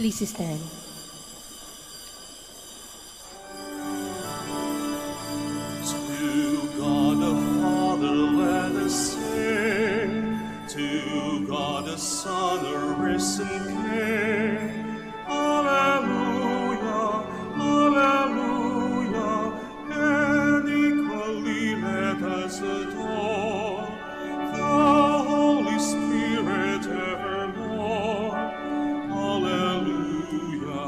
Please stand. To God the Father let us sing, to God the Son, a risen King. Alleluia, alleluia, and equally let us adore the Holy Spirit evermore. Alleluia,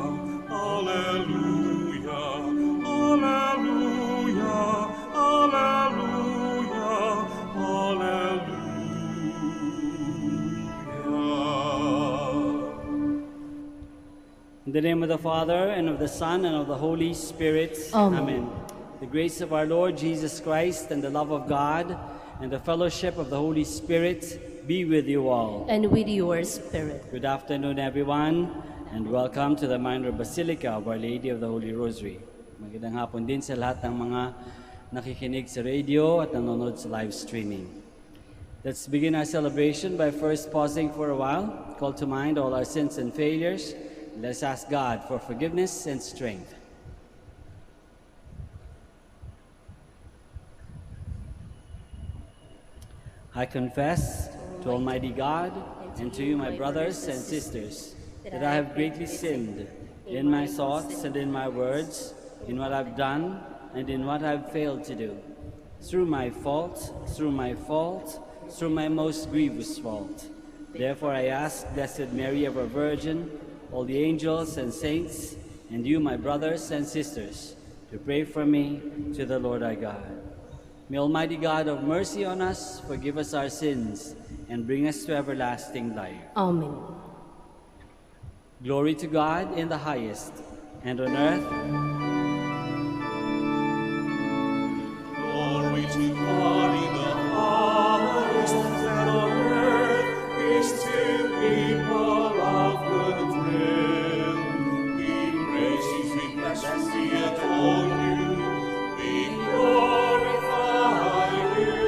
alleluia, alleluia, alleluia, alleluia. In the name of the Father, and of the Son, and of the Holy Spirit. Amen. The grace of our Lord Jesus Christ, and the love of God, and the fellowship of the Holy Spirit be with you all. And with your spirit. Good afternoon, everyone, and welcome to the Minor Basilica of Our Lady of the Holy Rosary. Magandang hapon din sa lahat ng mga nakikinig sa radio at nanonood sa live streaming. Let's begin our celebration by first pausing for a while, call to mind all our sins and failures. Let's ask God for forgiveness and strength. I confess to Almighty God and to you, my brothers and sisters, that I have greatly sinned in my thoughts and in my words, in what I've done and in what I've failed to do, through my fault, through my most grievous fault. Therefore I ask Blessed Mary, ever Virgin, all the angels and saints, and you, my brothers and sisters, to pray for me to the Lord our God. May Almighty God have mercy on us, forgive us our sins, and bring us to everlasting life. Amen. Glory to God in the highest, and on earth, Glory to God in the highest, and on earth peace to people of good will. We praise you, we bless you, we adore you, we glorify you.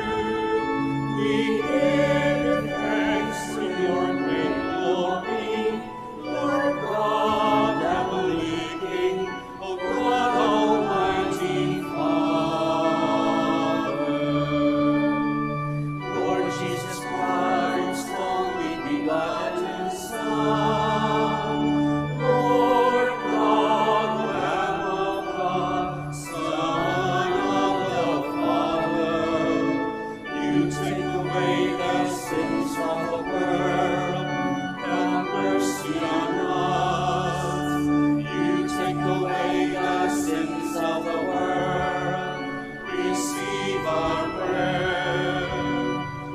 We give thanks to your great glory, Lord God, heavenly King, O God, Almighty Father. Lord Jesus Christ, only begotten Son, Lord God, Lamb of God, Son of the Father, you take away the sins of the world, have mercy on us. You take away the sins of the world, receive our prayer.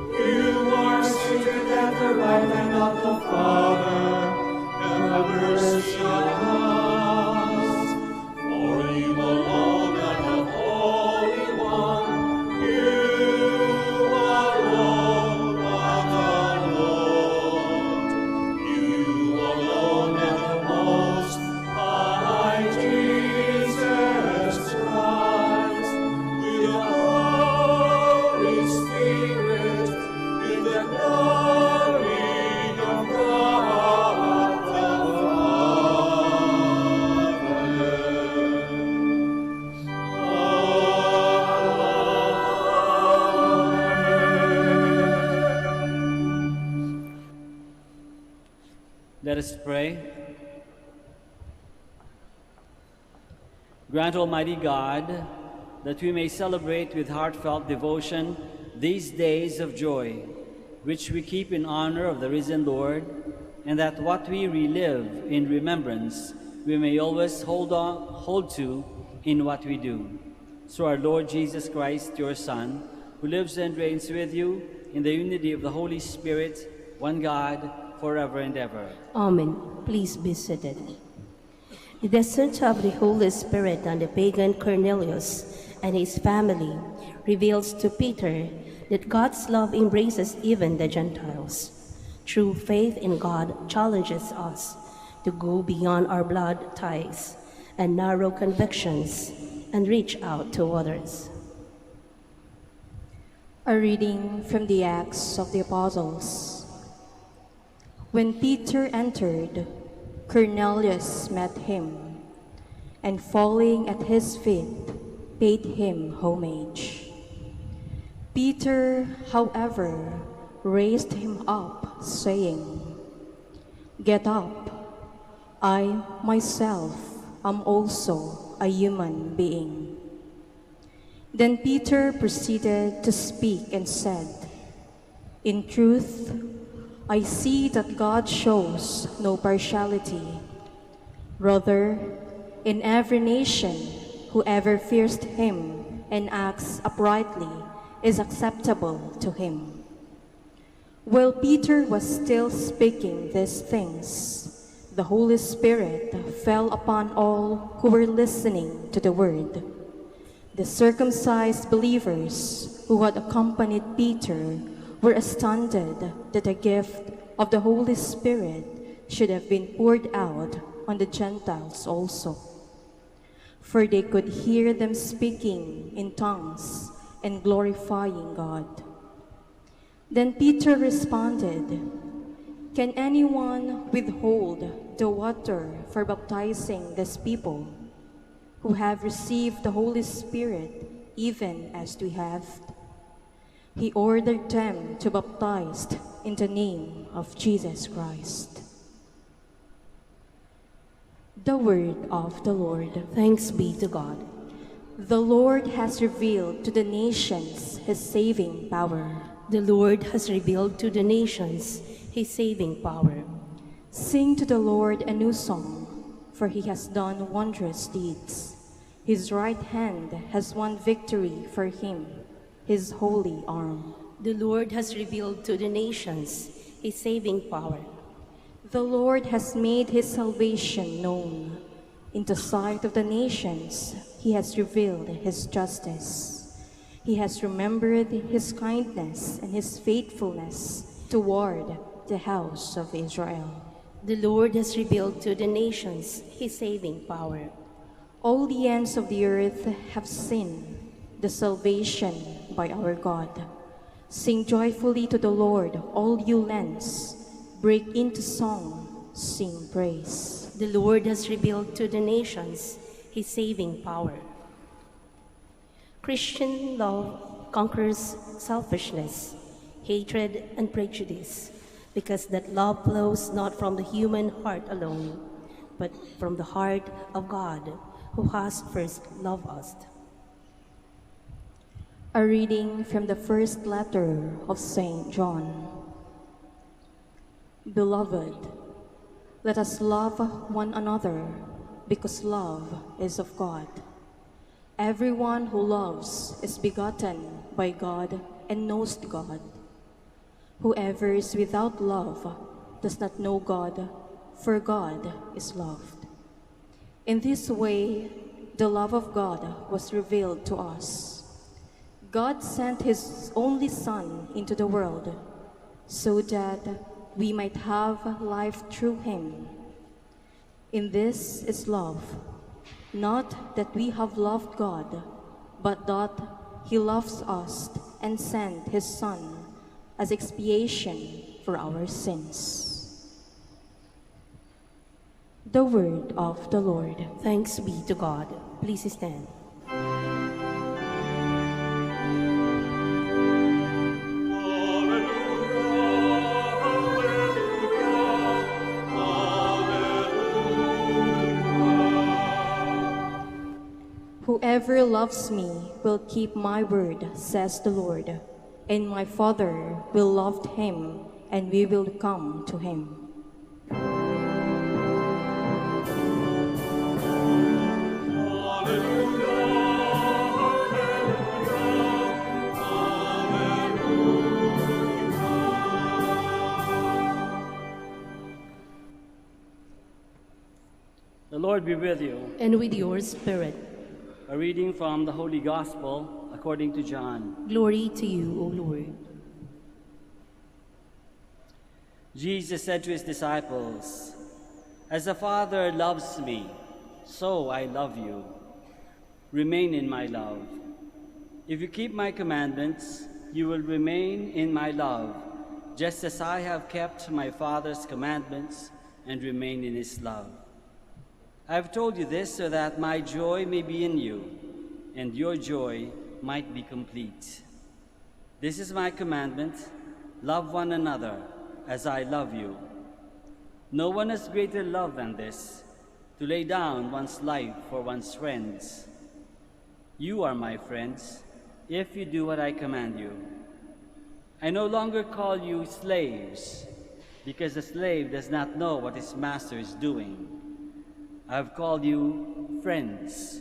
You are seated at the right hand of the Father, have mercy on us. For you alone are the Holy One, you alone are the Lord. You alone are the Most High Jesus Christ, with the Holy Spirit, in the glory of God the Father. let us pray. Grant, Almighty God, that we may celebrate with heartfelt devotion these days of joy, which we keep in honor of the risen Lord, and that what we relive in remembrance we may always hold to in what we do. Through our Lord Jesus Christ, your Son, who lives and reigns with you in the unity of the Holy Spirit, one God, forever and ever. Amen. Please be seated. The descent of the Holy Spirit on the pagan Cornelius and his family reveals to Peter that God's love embraces even the Gentiles. True faith in God challenges us to go beyond our blood ties and narrow convictions and reach out to others. A reading from the Acts of the Apostles. When Peter entered, Cornelius met him, and falling at his feet, paid him homage. Peter, however, raised him up, saying, "Get up, I myself am also a human being." Then Peter proceeded to speak and said, "In truth, I see that God shows no partiality. Rather, in every nation, whoever fears him and acts uprightly is acceptable to him." While Peter was still speaking these things, the Holy Spirit fell upon all who were listening to the word. The circumcised believers who had accompanied Peter were astounded that the gift of the Holy Spirit should have been poured out on the Gentiles also. For they could hear them speaking in tongues and glorifying God. Then Peter responded, "Can anyone withhold the water for baptizing these people who have received the Holy Spirit even as we have?" He ordered them to baptize in the name of Jesus Christ. The word of the Lord. Thanks be to God. The Lord has revealed to the nations his saving power. The Lord has revealed to the nations his saving power. Sing to the Lord a new song, for he has done wondrous deeds. His right hand has won victory for him, his holy arm. The Lord has revealed to the nations his saving power. The Lord has made his salvation known. In the sight of the nations, he has revealed his justice. He has remembered his kindness and his faithfulness toward the house of Israel. The Lord has revealed to the nations his saving power. All the ends of the earth have seen the salvation by our God. Sing joyfully to the Lord, all you lands. Break into song, sing praise. The Lord has revealed to the nations his saving power. Christian love conquers selfishness, hatred, and prejudice, because that love flows not from the human heart alone, but from the heart of God, who has first loved us. A reading from the first letter of St. John. Beloved, let us love one another, because love is of God. Everyone who loves is begotten by God and knows God. Whoever is without love does not know God, for God is loved. In this way, the love of God was revealed to us. God sent his only Son into the world so that we might have life through him. In this is love, not that we have loved God, but that he loves us and sent his Son as expiation for our sins. The word of the Lord. Thanks be to God. Please stand. Whoever loves me will keep my word, says the Lord, and my Father will love him, and we will come to him. The Lord be with you. And with your spirit. A reading from the Holy Gospel according to John. Glory to you, O Lord. Jesus said to his disciples, "As the Father loves me, so I love you. Remain in my love. If you keep my commandments, you will remain in my love, just as I have kept my Father's commandments and remain in his love. I have told you this so that my joy may be in you, and your joy might be complete. This is my commandment: love one another as I love you. No one has greater love than this, to lay down one's life for one's friends. You are my friends, if you do what I command you. I no longer call you slaves, because a slave does not know what his master is doing. I have called you friends,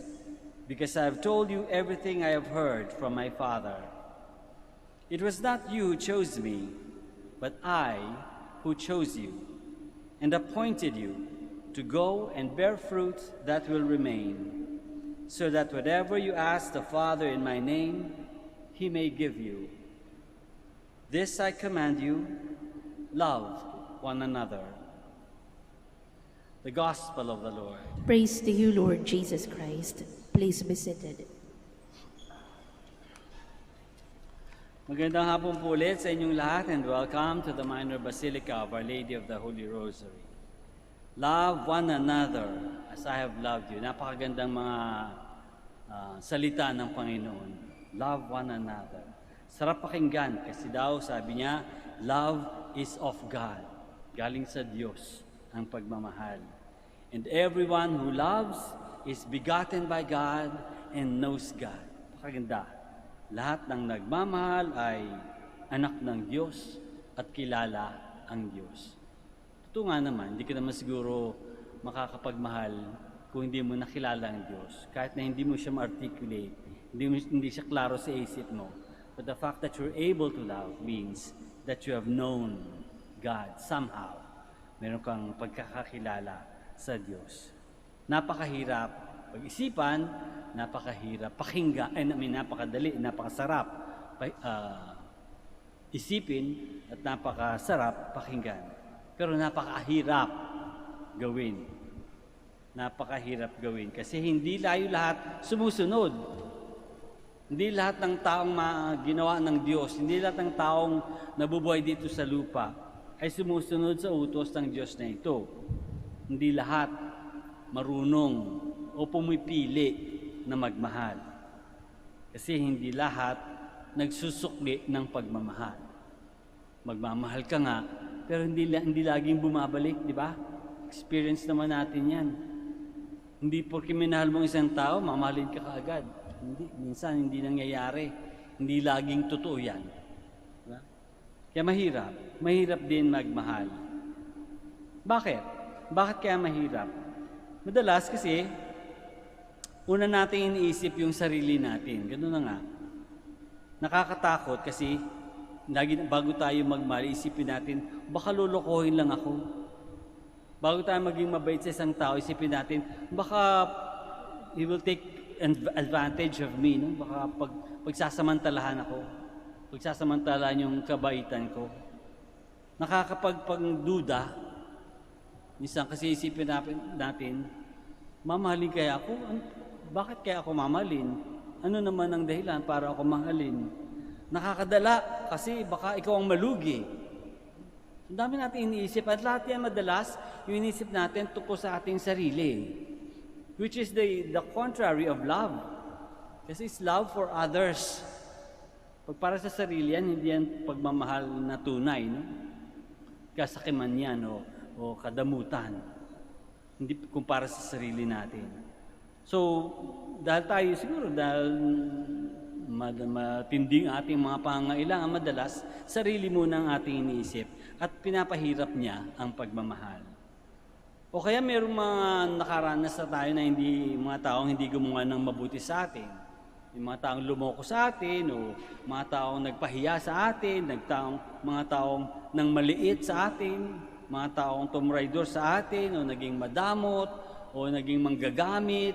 because I have told you everything I have heard from my Father. It was not you who chose me, but I who chose you, and appointed you to go and bear fruit that will remain, so that whatever you ask the Father in my name, he may give you. This I command you: love one another. The Gospel of the Lord. Praise to you, Lord Jesus Christ. Please be seated. Magandang hapon po ulit sa inyong lahat, and welcome to the Minor Basilica of Our Lady of the Holy Rosary. Love one another as I have loved you. Napakagandang mga salita ng Panginoon. Love one another. Sarap pakinggan kasi daw sabi niya, love is of God. Galing sa Diyos ang pagmamahal. And everyone who loves is begotten by God and knows God. Pakaganda. Lahat ng nagmamahal ay anak ng Diyos at kilala ang Diyos. Totoo nga naman, hindi ka naman siguro makakapagmahal kung hindi mo nakilala ang Diyos. Kahit na hindi mo siya ma-articulate, hindi siya klaro sa isip mo. But the fact that you're able to love means that you have known God somehow. Meron kang pagkakakilala sa Diyos. Napakahirap pag-isipan, napakahirap pakinggan, napakadali, napakasarap isipin at napakasarap pakinggan. Pero napakahirap gawin. Napakahirap gawin kasi hindi lahat sumusunod. Hindi lahat ng taong ginawa ng Diyos, hindi lahat ng taong nabubuhay dito sa lupa ay sumusunod sa utos ng Diyos na ito. Hindi lahat marunong o pumipili na magmahal. Kasi hindi lahat nagsusukli ng pagmamahal. Magmamahal ka nga, pero hindi laging bumabalik, di ba? Experience naman natin yan. Hindi porke minahal mo isang tao, mamahalin ka kaagad. Hindi, minsan hindi nangyayari. Hindi laging totoo yan. Diba? Kaya mahirap din magmahal. Bakit? Bakit kaya mahirap? Madalas kasi, una natin iniisip yung sarili natin. Ganun na nga. Nakakatakot kasi bago tayo magmahal, isipin natin, baka lolokohin lang ako. Bago tayo maging mabait sa isang tao, isipin natin, baka he will take advantage of me. No? Baka pagsasamantalahan ako. Pagsasamantalahan yung kabaitan ko. Nakakapagpagduda. Minsan kasi isipin natin, mamahalin kaya ako? Bakit kaya ako mamahalin? Ano naman ang dahilan para ako mahalin? Nakakadala kasi baka ikaw ang malugi. Ang dami natin iniisip at lahat yan madalas yung iniisip natin tungkol sa ating sarili. Which is the contrary of love. Kasi it's love for others. Pag para sa sarili yan, hindi yan pagmamahal na tunay. No? Kasakiman yan o kadamutan. Hindi kumpara sa sarili natin. So, dahil matinding ating mga pangangailangan, madalas, sarili muna ang ating iniisip at pinapahirap niya ang pagmamahal. O kaya mayroong mga nakaranas na tayo na mga taong hindi gumawa ng mabuti sa atin. Yung mga taong lumoko sa atin, o mga taong nagpahiya sa atin, mga taong nang maliit sa atin, mga taong tumraidor sa atin, o naging madamot, o naging manggagamit,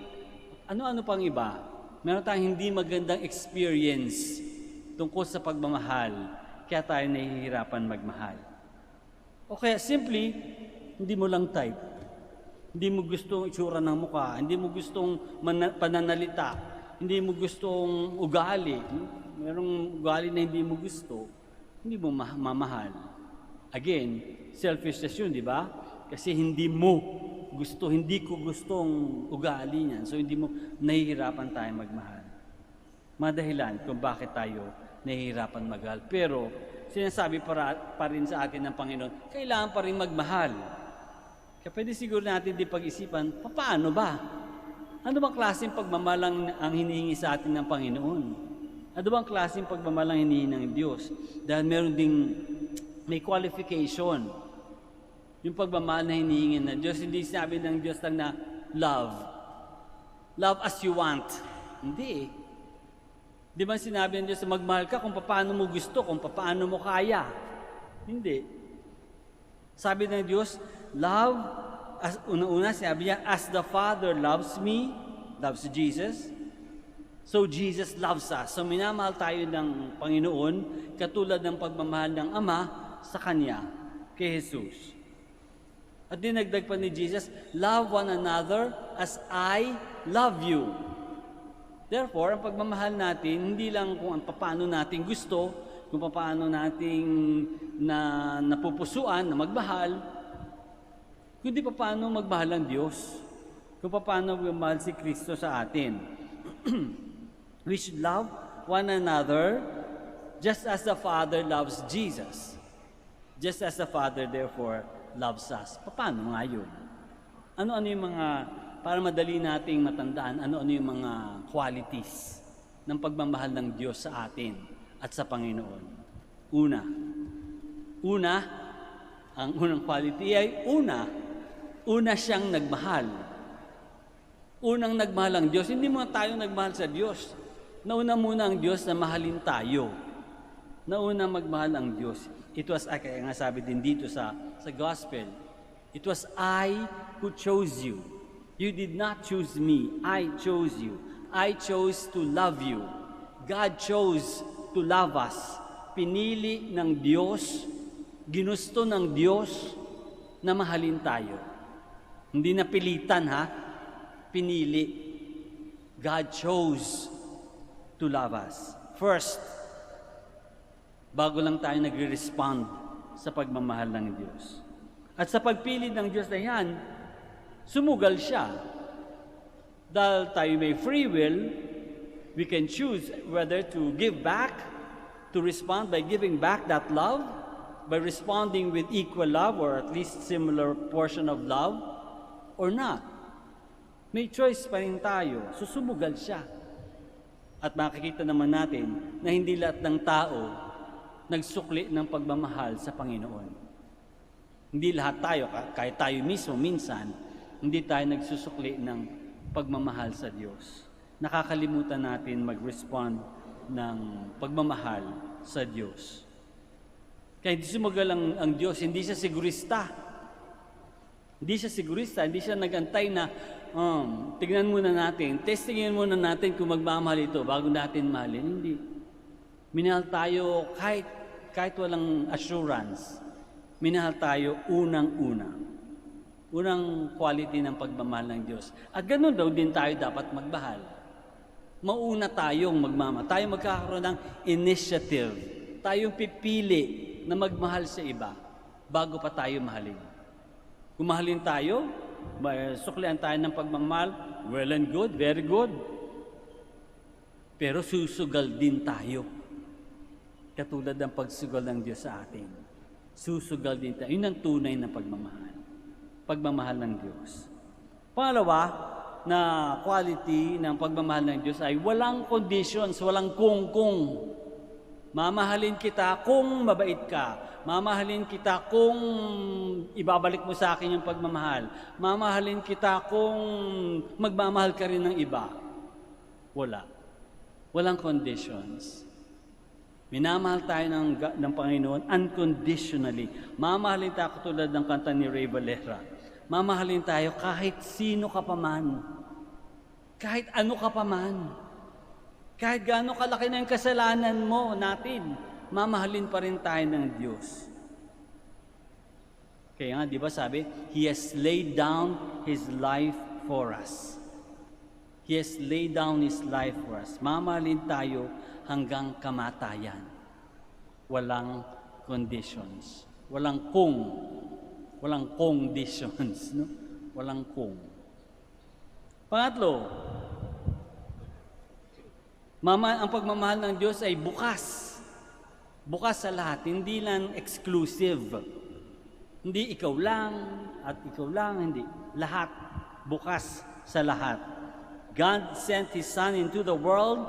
ano-ano pang iba. Meron tayong hindi magandang experience tungkol sa pagmamahal, kaya tayo nahihirapan magmahal. O kaya simply, hindi mo lang type. Hindi mo gustong itsura ng mukha, hindi mo gustong pananalita, hindi mo gustong ugali. Merong ugali na hindi mo gusto, hindi mo mamahal. Again, selfishness yun, di ba? Kasi hindi ko gustong ugali niyan. So hindi mo, nahihirapan tayo magmahal. Madahilan kung bakit tayo nahihirapan magmahal. Pero sinasabi pa rin sa atin ng Panginoon, kailangan pa rin magmahal. Kaya pwede siguro natin di pag-isipan, paano ba? Ano bang klaseng pagmamahal ang hinihingi sa atin ng Panginoon? Ano bang klaseng pagmamahal ang hinihingi ng Diyos? Dahil may qualification. Yung pagmamahal na hinihingi ng Diyos, hindi sinabi ng Diyos lang na love. Love as you want. Hindi. Di ba sinabi ng Diyos na magmahal ka kung paano mo gusto, kung paano mo kaya? Hindi. Sabi ng Diyos, love, una-una sinabi niya, as the Father loves me, loves Jesus, so Jesus loves us. So minamahal tayo ng Panginoon, katulad ng pagmamahal ng Ama sa Kanya, kay Jesus. At dinagdag pa ni Jesus, love one another as I love you. Therefore, ang pagmamahal natin, hindi lang kung paano natin gusto, kung paano natin napupusuan na magmahal, kundi paano magmahal ang Diyos, kung paano magmahal si Kristo sa atin. We should love one another just as the Father loves Jesus. Just as the Father, therefore, loves us. Paano nga yun? Ano-ano yung mga, para madali nating matandaan, ano-ano yung mga qualities ng pagmamahal ng Diyos sa atin at sa Panginoon? Una, ang unang quality ay una siyang nagmahal. Unang nagmahal ang Diyos. Hindi muna tayo nagmahal sa Diyos. Nauna muna ang Diyos na mahalin tayo. Nauna magmahal ang Diyos. It was, kaya nga sabi din dito sa Gospel, it was I who chose you. You did not choose me. I chose you. I chose to love you. God chose to love us. Pinili ng Diyos, ginusto ng Diyos na mahalin tayo. Hindi napilitan, ha? Pinili. God chose to love us. First, bago lang tayo nagre-respond sa pagmamahal ng Diyos. At sa pagpili ng Diyos na yan, sumugal siya. Dahil tayo may free will, we can choose whether to give back, to respond by giving back that love, by responding with equal love or at least similar portion of love, or not. May choice pa rin tayo. Sumugal siya. At makikita naman natin na hindi lahat ng tao nagsukli ng pagmamahal sa Panginoon. Hindi lahat tayo, kahit tayo mismo minsan, hindi tayo nagsusukli ng pagmamahal sa Diyos. Nakakalimutan natin mag-respond ng pagmamahal sa Diyos. Kaya hindi sumagal ang Diyos, hindi siya sigurista. Hindi siya nagantay na, tignan muna natin, testingin muna natin kung magmamahal ito bago natin mahalin. Hindi. Minahal tayo kahit walang assurance. Minahal tayo unang-una. Unang quality ng pagmamahal ng Diyos. At ganun daw din tayo dapat magmahal. Mauna tayong magmamahal. Tayo magkakaroon ng initiative. Tayong pipili na magmahal sa iba bago pa tayo mahalin. Kung mahalin tayo, suklian tayo ng pagmamahal, well and good, very good. Pero susugal din tayo. Katulad ng pagsugal ng Diyos sa atin. Susugal din tayo. Yun ang tunay na pagmamahal. Pagmamahal ng Diyos. Pangalawa na quality ng pagmamahal ng Diyos ay walang conditions, walang kung. Mamahalin kita kung mabait ka. Mamahalin kita kung ibabalik mo sa akin yung pagmamahal. Mamahalin kita kung magmamahal ka rin ng iba. Wala. Walang conditions. Minamahal tayo ng Panginoon unconditionally. Mamahalin tayo katulad ng kanta ni Ray Valera. Mamahalin tayo kahit sino ka pa man. Kahit ano ka pa man. Kahit gaano kalaki na yung kasalanan mo natin, mamahalin pa rin tayo ng Diyos. Kaya nga, di ba sabi, He has laid down His life for us. He has laid down His life for us. Mamahalin tayo hanggang kamatayan. Walang conditions. Walang kung. Walang conditions, no? Walang kung. Pangatlo, ang pagmamahal ng Diyos ay bukas. Bukas sa lahat, hindi lang exclusive. Hindi ikaw lang at ikaw lang, hindi. Lahat, bukas sa lahat. God sent His Son into the world,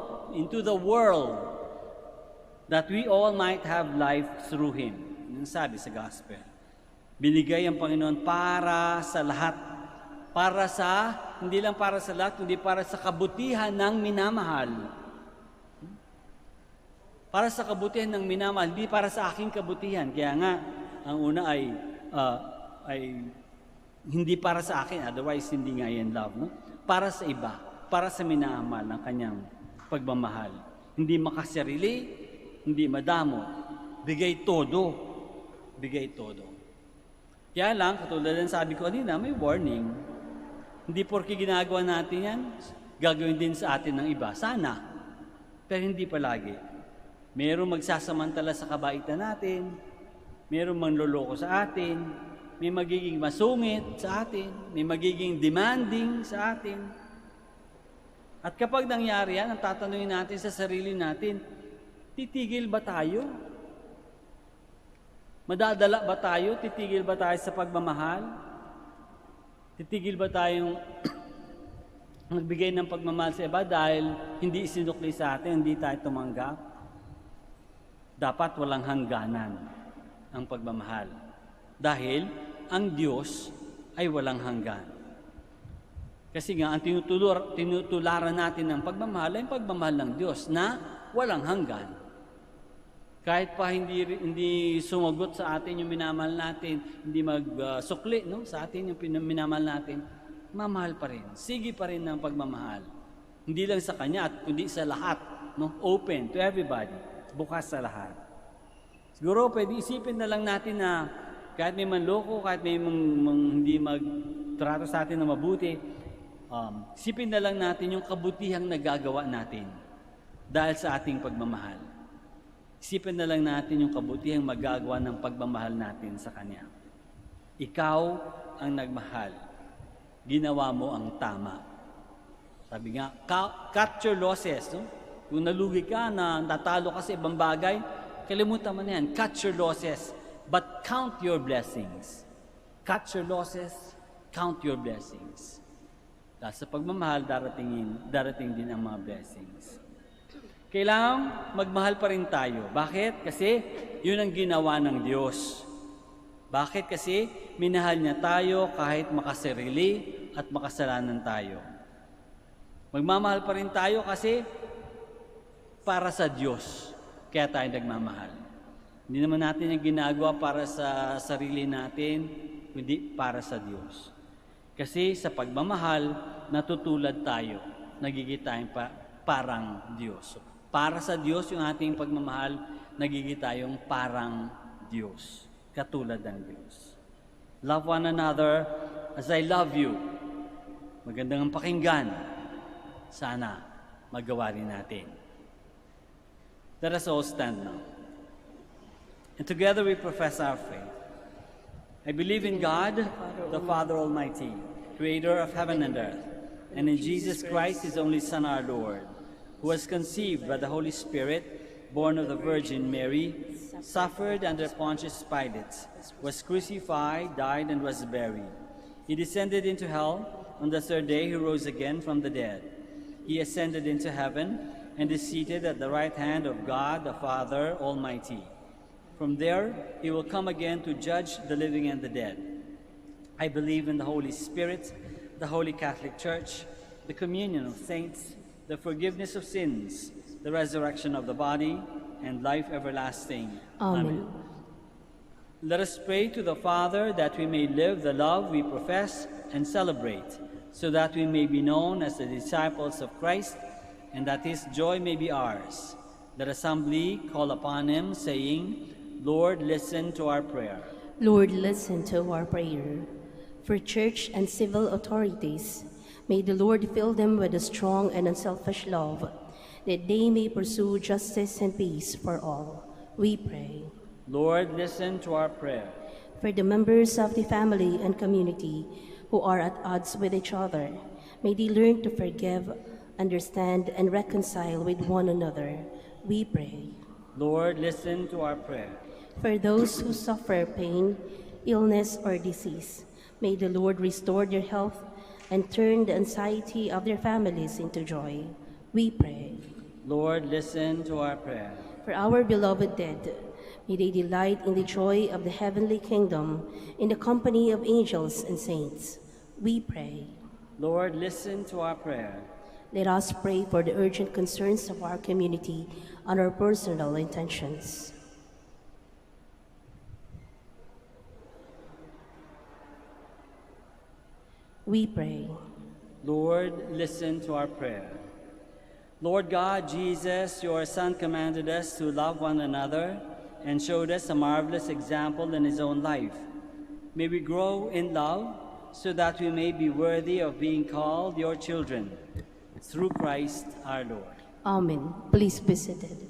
that we all might have life through Him. Yung sabi sa Gospel. Binigay ang Panginoon para sa lahat. Hindi lang para sa lahat, kundi para sa kabutihan ng minamahal. Para sa kabutihan ng minamahal, hindi para sa aking kabutihan. Kaya nga, ang una ay hindi para sa akin, otherwise hindi nga yan love, no? Para sa iba, para sa minamahal ng kanyang pagmamahal. Hindi makasarili, hindi madamo, bigay todo. Bigay todo. Kaya lang, katulad ng sabi ko kanina, may warning. Hindi porke ginagawa natin yan, gagawin din sa atin ng iba. Sana. Pero hindi palagi. Mayroong magsasamantala sa kabaitan natin, mayroong manloloko sa atin, may magiging masungit sa atin, may magiging demanding sa atin. At kapag nangyari yan, ang tatanungin natin sa sarili natin, titigil ba tayo? Madadala ba tayo? Titigil ba tayo sa pagmamahal? Titigil ba tayong magbigay ng pagmamahal sa iba dahil hindi isinukli sa atin, hindi tayo tumanggap? Dapat walang hangganan ang pagmamahal. Dahil ang Diyos ay walang hanggan. Kasi nga, ang tinutularan natin ng pagmamahal ay ang pagmamahal ng Diyos na walang hanggan. Kahit pa hindi sumagot sa atin yung minamahal natin, hindi magsukli sa atin yung minamahal natin, mamahal pa rin. Sige pa rin ng pagmamahal. Hindi lang sa Kanya, kundi sa lahat. Open to everybody. Bukas sa lahat. Siguro pwede isipin na lang natin na kahit may manloko, kahit may hindi magtrato sa atin na mabuti, isipin na lang natin yung kabutihang nagagawa natin dahil sa ating pagmamahal. Isipin na lang natin yung kabutihang magagawa ng pagmamahal natin sa Kanya. Ikaw ang nagmahal. Ginawa mo ang tama. Sabi nga, cut your losses. No? Kung nalugi ka na natalo ka sa ibang bagay, kalimutan mo na yan. Cut your losses, but count your blessings. Cut your losses, count your blessings. Dahil sa pagmamahal, darating din ang mga blessings. Kailangan magmahal pa rin tayo. Bakit? Kasi yun ang ginawa ng Diyos. Bakit? Kasi minahal niya tayo kahit makasarili at makasalanan tayo. Magmamahal pa rin tayo kasi para sa Diyos, kaya tayo nagmamahal. Hindi naman natin yung ginagawa para sa sarili natin, kundi para sa Diyos. Kasi sa pagmamahal, natutulad tayo, nagiging tayong parang Diyos. Para sa Diyos yung ating pagmamahal, nagiging tayong parang Diyos, katulad ng Diyos. Love one another as I love you. Magandang pakinggan. Sana magawa rin natin. Let us all stand now. And together we profess our faith. I believe in God, the Father Almighty, creator of heaven and earth, and in Jesus Christ, His only Son, our Lord, who was conceived by the Holy Spirit, born of the Virgin Mary, suffered under Pontius Pilate, was crucified, died, and was buried. He descended into hell. On the third day He rose again from the dead. He ascended into heaven and is seated at the right hand of God the Father Almighty. From there He will come again to judge the living and the dead. I believe in the Holy Spirit, the Holy Catholic Church, the communion of saints, the forgiveness of sins, the resurrection of the body, and life everlasting. Amen. Let us pray to the Father that we may live the love we profess and celebrate, so that we may be known as the disciples of Christ, and that His joy may be ours. Let us humbly call upon Him, saying, Lord, listen to our prayer. Lord, listen to our prayer. For church and civil authorities, may the Lord fill them with a strong and unselfish love, that they may pursue justice and peace for all. We pray. Lord, listen to our prayer. for the members of the family and community who are at odds with each other. May they learn to forgive, understand, and reconcile with one another. We pray. Lord, listen to our prayer. For those who suffer pain, illness, or disease, may the Lord restore their health and turn the anxiety of their families into joy. We pray. Lord, listen to our prayer. For our beloved dead, may they delight in the joy of the heavenly kingdom in the company of angels and saints. We pray. Lord, listen to our prayer. Let us pray for the urgent concerns of our community and our personal intentions. We pray. Lord, listen to our prayer. Lord God, Jesus, your Son commanded us to love one another and showed us a marvelous example in his own life. May we grow in love so that we may be worthy of being called your children. Through Christ our Lord. Amen. Please be seated.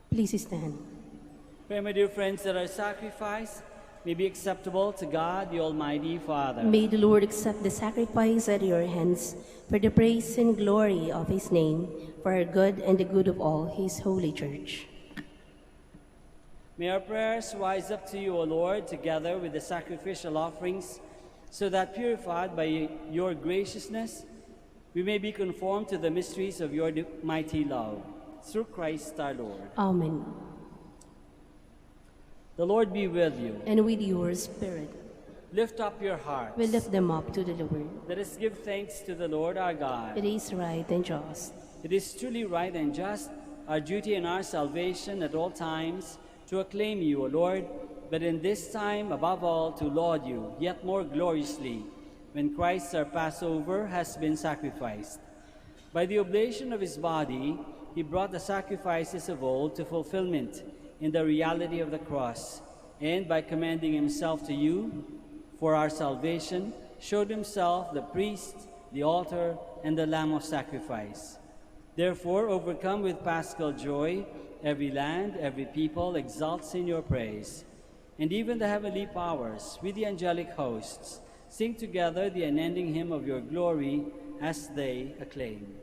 Please stand. Pray, my dear friends, that our sacrifice may be acceptable to God, the Almighty Father. May the Lord accept the sacrifice at your hands for the praise and glory of his name, for our good and the good of all his holy church. May our prayers rise up to you, O Lord, together with the sacrificial offerings, so that purified by your graciousness, we may be conformed to the mysteries of your mighty love. Through Christ our Lord. Amen. The Lord be with you. And with your spirit. Lift up your hearts. We lift them up to the Lord. Let us give thanks to the Lord our God. It is right and just. It is truly right and just, our duty and our salvation at all times, to acclaim you, O Lord, but in this time, above all, to laud you, yet more gloriously, when Christ our Passover has been sacrificed. By the oblation of his body, he brought the sacrifices of old to fulfillment in the reality of the cross, and by commending himself to you for our salvation, showed himself the priest, the altar, and the lamb of sacrifice. Therefore, overcome with paschal joy, every land, every people exults in your praise. And even the heavenly powers, with the angelic hosts, sing together the unending hymn of your glory as they acclaim.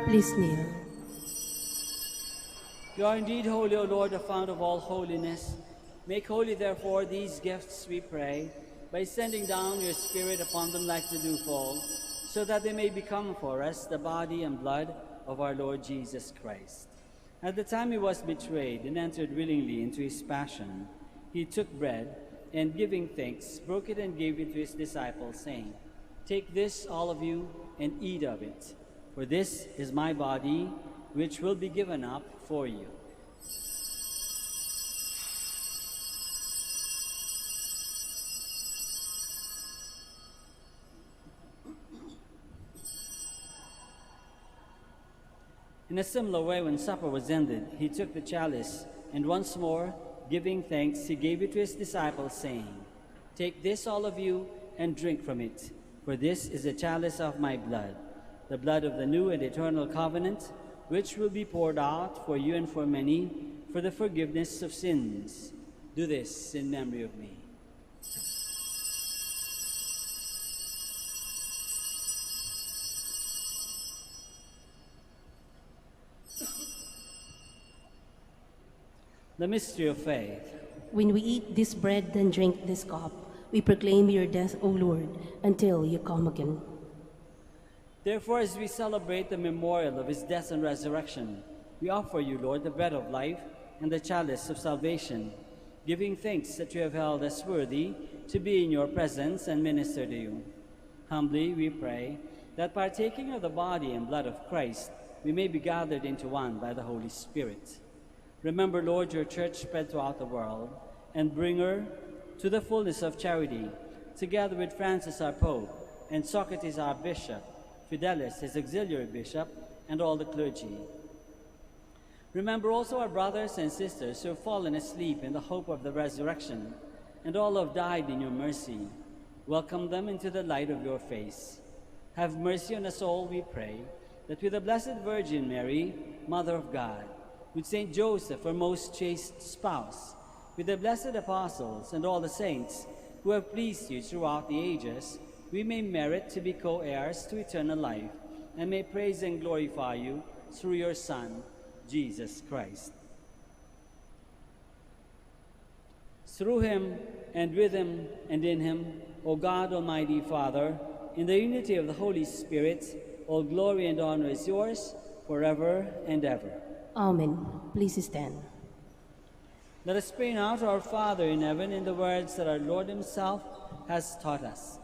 Please kneel. You are indeed holy, O Lord, the fount of all holiness. Make holy, therefore, these gifts, we pray, by sending down your Spirit upon them like the dewfall, so that they may become for us the body and blood of our Lord Jesus Christ. At the time he was betrayed and entered willingly into his passion, he took bread, and giving thanks, broke it and gave it to his disciples, saying, "Take this, all of you, and eat of it, for this is my body, which will be given up for you." In a similar way, when supper was ended, he took the chalice, and once more, giving thanks, he gave it to his disciples, saying, "Take this, all of you, and drink from it, for this is the chalice of my blood, the blood of the new and eternal covenant, which will be poured out for you and for many for the forgiveness of sins. Do this in memory of me." The mystery of faith. When we eat this bread and drink this cup, we proclaim your death, O Lord, until you come again. Therefore, as we celebrate the memorial of his death and resurrection, we offer you, Lord, the bread of life and the chalice of salvation, giving thanks that you have held us worthy to be in your presence and minister to you. Humbly we pray that, partaking of the body and blood of Christ, we may be gathered into one by the Holy Spirit. Remember, Lord, your church spread throughout the world, and bring her to the fullness of charity, together with Francis our Pope, and Socrates our Bishop, Fidelis his auxiliary bishop, and all the clergy. Remember also our brothers and sisters who have fallen asleep in the hope of the resurrection, and all who have died in your mercy. Welcome them into the light of your face. Have mercy on us all, we pray, that with the Blessed Virgin Mary, Mother of God, with Saint Joseph, her most chaste spouse, with the blessed apostles and all the saints who have pleased you throughout the ages, we may merit to be co-heirs to eternal life, and may praise and glorify you through your Son, Jesus Christ. Through him, and with him, and in him, O God, Almighty Father, in the unity of the Holy Spirit, all glory and honor is yours forever and ever. Amen. Please stand. Let us pray now to our Father in heaven in the words that our Lord himself has taught us.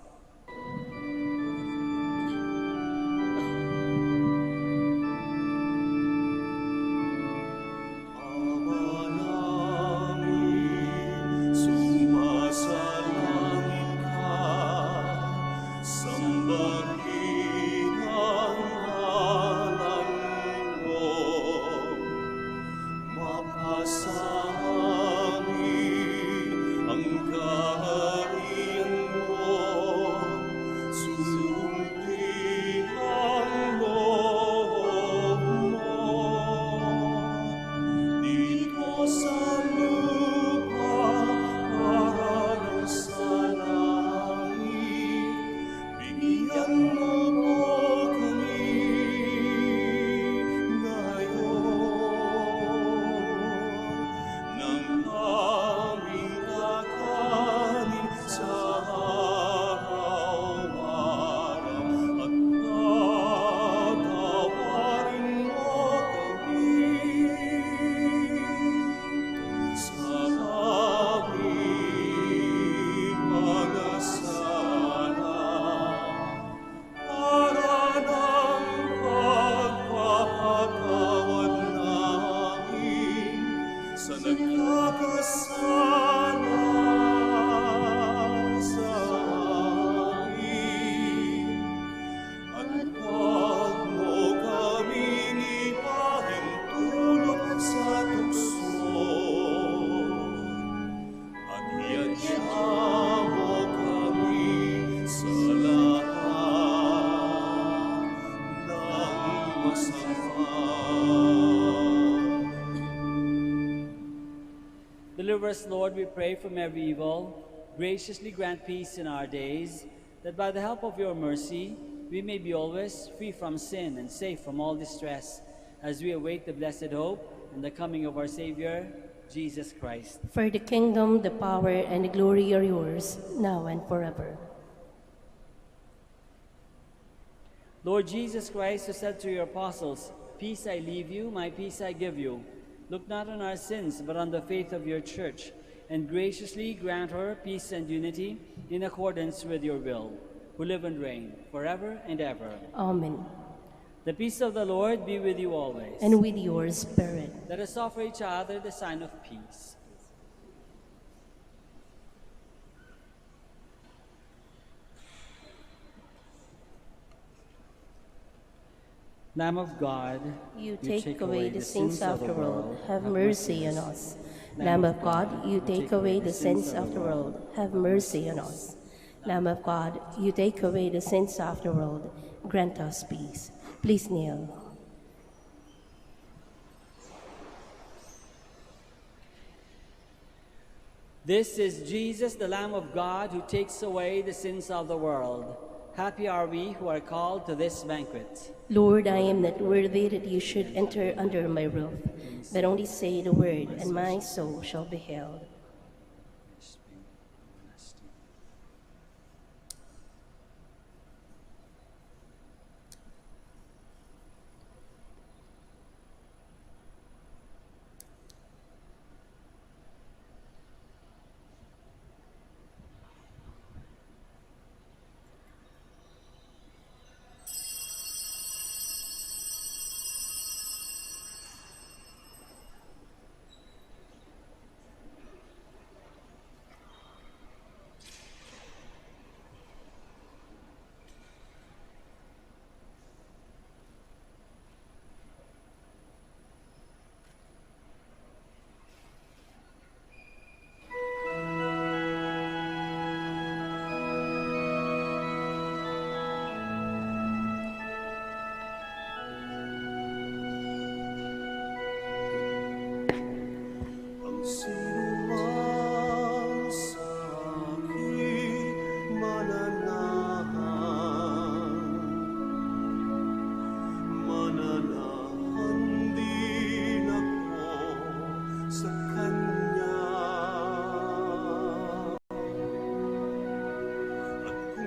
Deliver us, Lord, we pray, from every evil. Graciously grant peace in our days, that by the help of your mercy we may be always free from sin and safe from all distress, as we await the blessed hope and the coming of our Savior, Jesus Christ. For the kingdom, the power, and the glory are yours, now and forever. Lord Jesus Christ, who said to your apostles, "Peace I leave you, my peace I give you," look not on our sins, but on the faith of your church, and graciously grant her peace and unity in accordance with your will, who live and reign forever and ever. Amen. The peace of the Lord be with you always. And with your spirit. Let us offer each other the sign of peace. Lamb of God, You take away the sins of the world, have mercy on us. Lamb of God, you take away the sins of the world, have mercy on us. Lamb of God, you take away the sins of the world, grant us peace. Please kneel. this is Jesus, the Lamb of God, who takes away the sins of the world. Happy are we who are called to this banquet. Lord, I am not worthy that you should enter under my roof, but only say the word, and my soul shall be healed.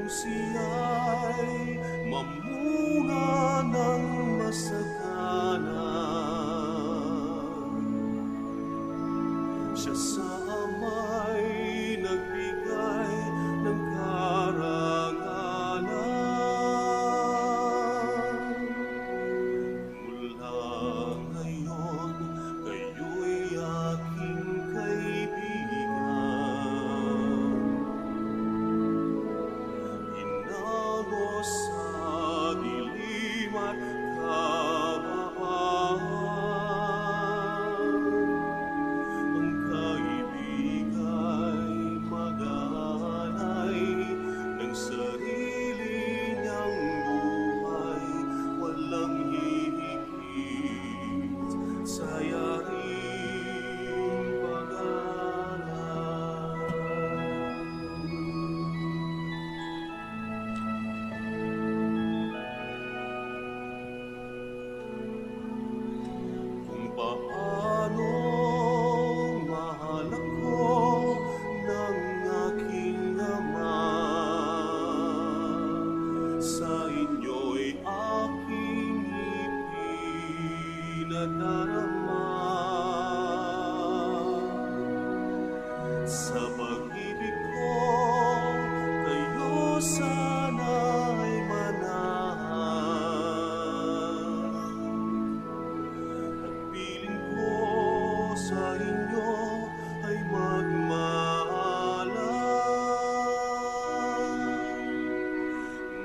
Siya'y mamunga ng masagana. Siya sa ama'y nagbigay ng karangalan. Mula ngayon, kayo'y aking kaibigan. Sa dilim at kababaan, ang kaibigay mag-aanay ng sarili niyang buhay, walang hihigit sa yaring pag-aalay. Paano mahal ako ng aking Ama, sa inyo'y aking ipinadarama. Sa pag-ibig ko, kayo sana'y manahan. Piling ko sa inyo ay magmaalam.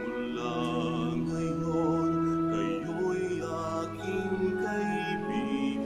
Mula ngayon, kayo'y aking kaibigan.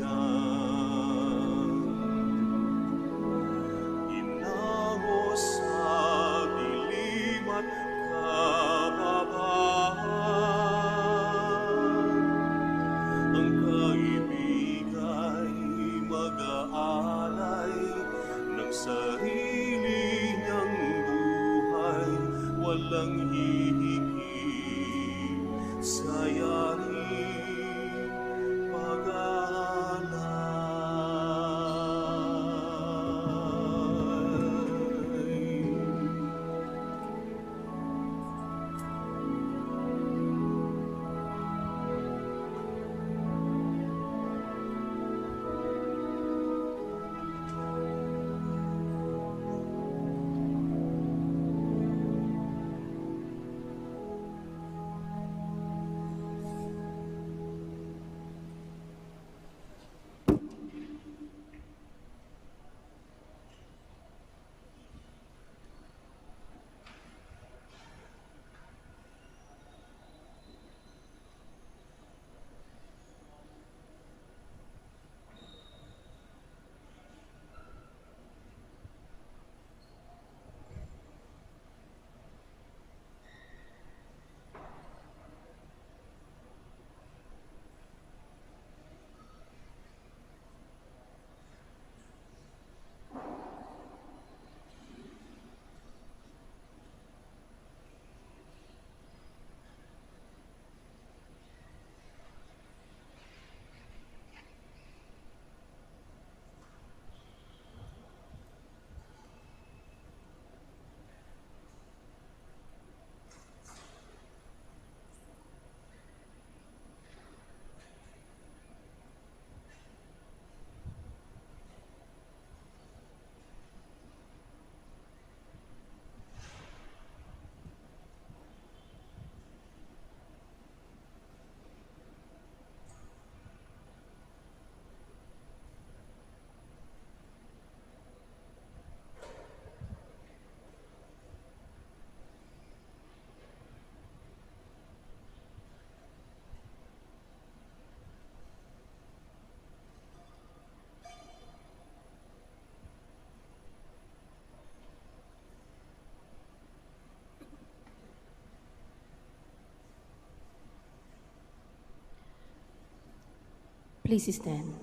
Please stand.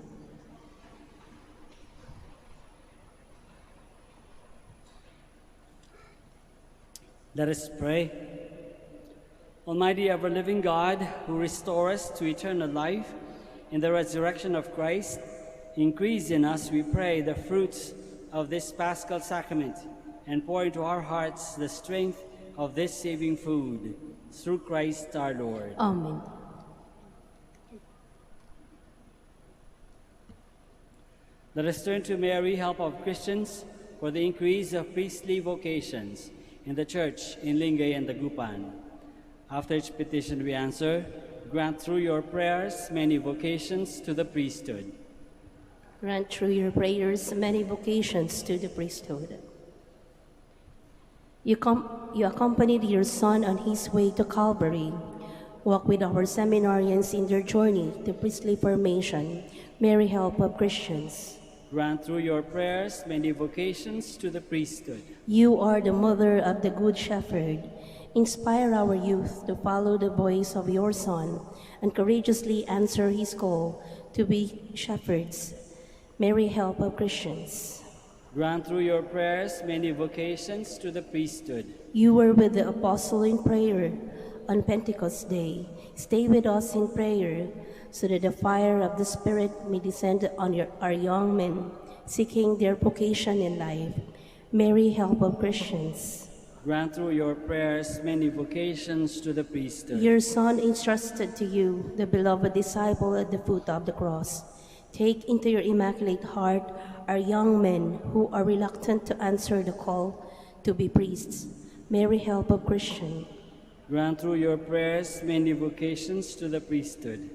Let us pray. Almighty ever-living God, who restore us to eternal life in the resurrection of Christ, increase in us, we pray, the fruits of this Paschal sacrament, and pour into our hearts the strength of this saving food, through Christ our Lord. Amen. Let us turn to Mary, help of Christians, for the increase of priestly vocations in the Church in Lingay and Dagupan. After each petition we answer, grant through your prayers many vocations to the priesthood. Grant through your prayers many vocations to the priesthood. You accompanied your Son on his way to Calvary. Walk with our seminarians in their journey to priestly formation. Mary, help of Christians. Grant through your prayers many vocations to the priesthood. You are the mother of the Good Shepherd. Inspire our youth to follow the voice of your Son and courageously answer his call to be shepherds. Mary, help of Christians. Grant through your prayers many vocations to the priesthood. You were with the apostle in prayer on Pentecost Day. Stay with us in prayer so that the fire of the Spirit may descend on our young men seeking their vocation in life. Mary, help of Christians. Grant through your prayers many vocations to the priesthood. Your Son entrusted to you, the beloved disciple at the foot of the cross. Take into your immaculate heart our young men who are reluctant to answer the call to be priests. Mary, help of Christians. Grant through your prayers many vocations to the priesthood.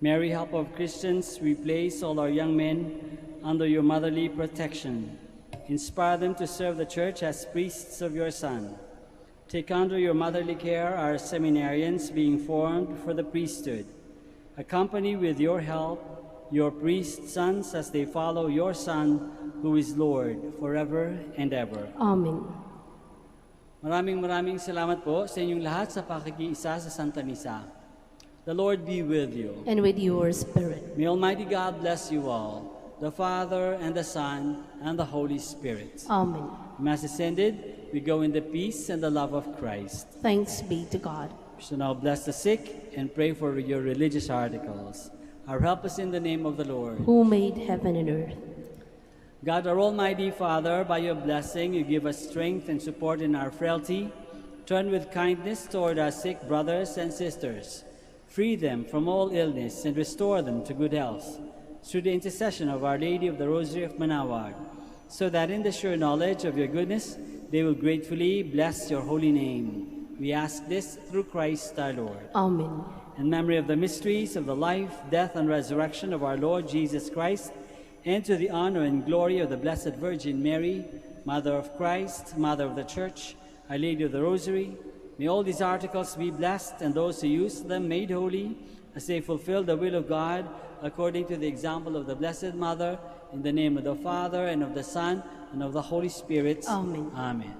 Mary, help of Christians, we place all our young men under your motherly protection. Inspire them to serve the Church as priests of your Son. Take under your motherly care our seminarians being formed for the priesthood. Accompany with your help your priest sons as they follow your Son, who is Lord forever and ever. Amen. Maraming salamat po sa inyong lahat sa pakikiisa sa Santa Misa. The Lord be with you. And with your spirit. May Almighty God bless you all, the Father and the Son and the Holy Spirit. Amen. Mass is ended. We go in the peace and the love of Christ. Thanks be to God. We shall now bless the sick and pray for your religious articles. Our help is in the name of the Lord, who made heaven and earth. God, our Almighty Father, by your blessing you give us strength and support in our frailty. Turn with kindness toward our sick brothers and sisters. Free them from all illness and restore them to good health, through the intercession of Our Lady of the Rosary of Manaoag, so that in the sure knowledge of your goodness they will gratefully bless your holy name. We ask this through Christ our Lord. Amen. In memory of the mysteries of the life, death, and resurrection of our Lord Jesus Christ, and to the honor and glory of the Blessed Virgin Mary, Mother of Christ, Mother of the Church, Our Lady of the Rosary, may all these articles be blessed and those who use them made holy as they fulfill the will of God according to the example of the Blessed Mother, in the name of the Father, and of the Son, and of the Holy Spirit. Amen. Amen.